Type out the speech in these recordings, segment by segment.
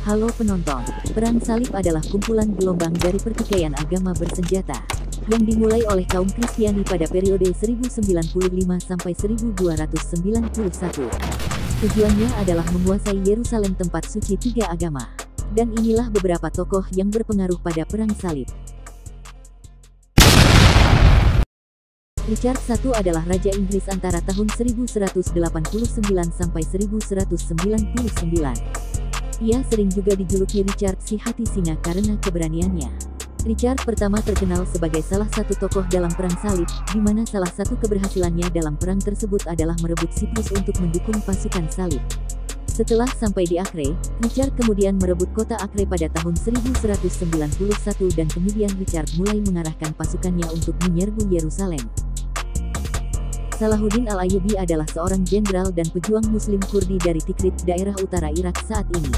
Halo penonton, Perang Salib adalah kumpulan gelombang dari pertikaian agama bersenjata yang dimulai oleh kaum Kristiani pada periode 1095 sampai 1291. Tujuannya adalah menguasai Yerusalem, tempat suci tiga agama. Dan inilah beberapa tokoh yang berpengaruh pada Perang Salib. Richard I adalah Raja Inggris antara tahun 1189 sampai 1199. Ia sering juga dijuluki Richard si Hati Singa karena keberaniannya. Richard pertama terkenal sebagai salah satu tokoh dalam Perang Salib, di mana salah satu keberhasilannya dalam perang tersebut adalah merebut Siprus untuk mendukung pasukan salib. Setelah sampai di Acre, Richard kemudian merebut kota Acre pada tahun 1191 dan kemudian Richard mulai mengarahkan pasukannya untuk menyerbu Yerusalem. Salahuddin Al-Ayyubi adalah seorang jenderal dan pejuang Muslim Kurdi dari Tikrit, daerah utara Irak saat ini.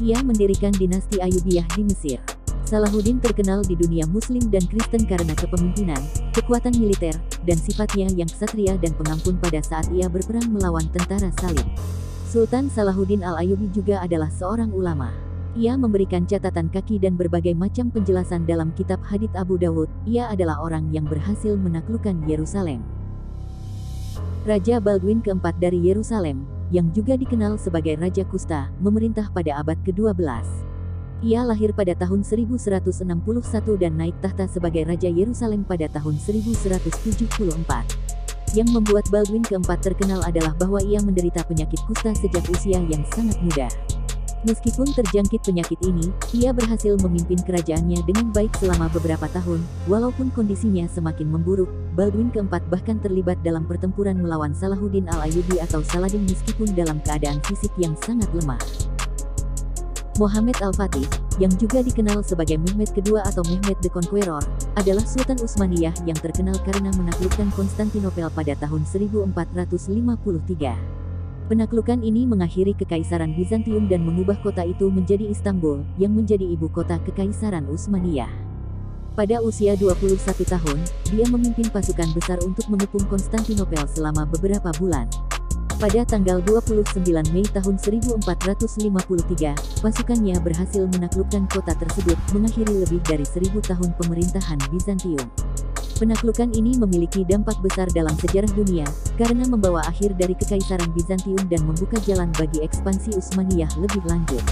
Ia mendirikan dinasti Ayyubiyah di Mesir. Salahuddin terkenal di dunia Muslim dan Kristen karena kepemimpinan, kekuatan militer, dan sifatnya yang ksatria dan pengampun pada saat ia berperang melawan tentara salib. Sultan Salahuddin Al-Ayyubi juga adalah seorang ulama. Ia memberikan catatan kaki dan berbagai macam penjelasan dalam kitab Hadits Abu Dawud. Ia adalah orang yang berhasil menaklukkan Yerusalem. Raja Baldwin keempat dari Yerusalem, yang juga dikenal sebagai Raja Kusta, memerintah pada abad ke-12. Ia lahir pada tahun 1161 dan naik tahta sebagai Raja Yerusalem pada tahun 1174. Yang membuat Baldwin keempat terkenal adalah bahwa ia menderita penyakit kusta sejak usia yang sangat muda. Meskipun terjangkit penyakit ini, ia berhasil memimpin kerajaannya dengan baik selama beberapa tahun. Walaupun kondisinya semakin memburuk, Baldwin keempat bahkan terlibat dalam pertempuran melawan Salahuddin Al-Ayyubi atau Saladin meskipun dalam keadaan fisik yang sangat lemah. Muhammad Al-Fatih, yang juga dikenal sebagai Mehmed II atau Mehmed the Conqueror, adalah Sultan Utsmaniyah yang terkenal karena menaklukkan Konstantinopel pada tahun 1453. Penaklukan ini mengakhiri Kekaisaran Bizantium dan mengubah kota itu menjadi Istanbul, yang menjadi ibu kota Kekaisaran Utsmaniyah. Pada usia 21 tahun, dia memimpin pasukan besar untuk mengepung Konstantinopel selama beberapa bulan. Pada tanggal 29 Mei tahun 1453, pasukannya berhasil menaklukkan kota tersebut, mengakhiri lebih dari 1000 tahun pemerintahan Bizantium. Penaklukan ini memiliki dampak besar dalam sejarah dunia, karena membawa akhir dari Kekaisaran Bizantium dan membuka jalan bagi ekspansi Utsmaniyah lebih lanjut.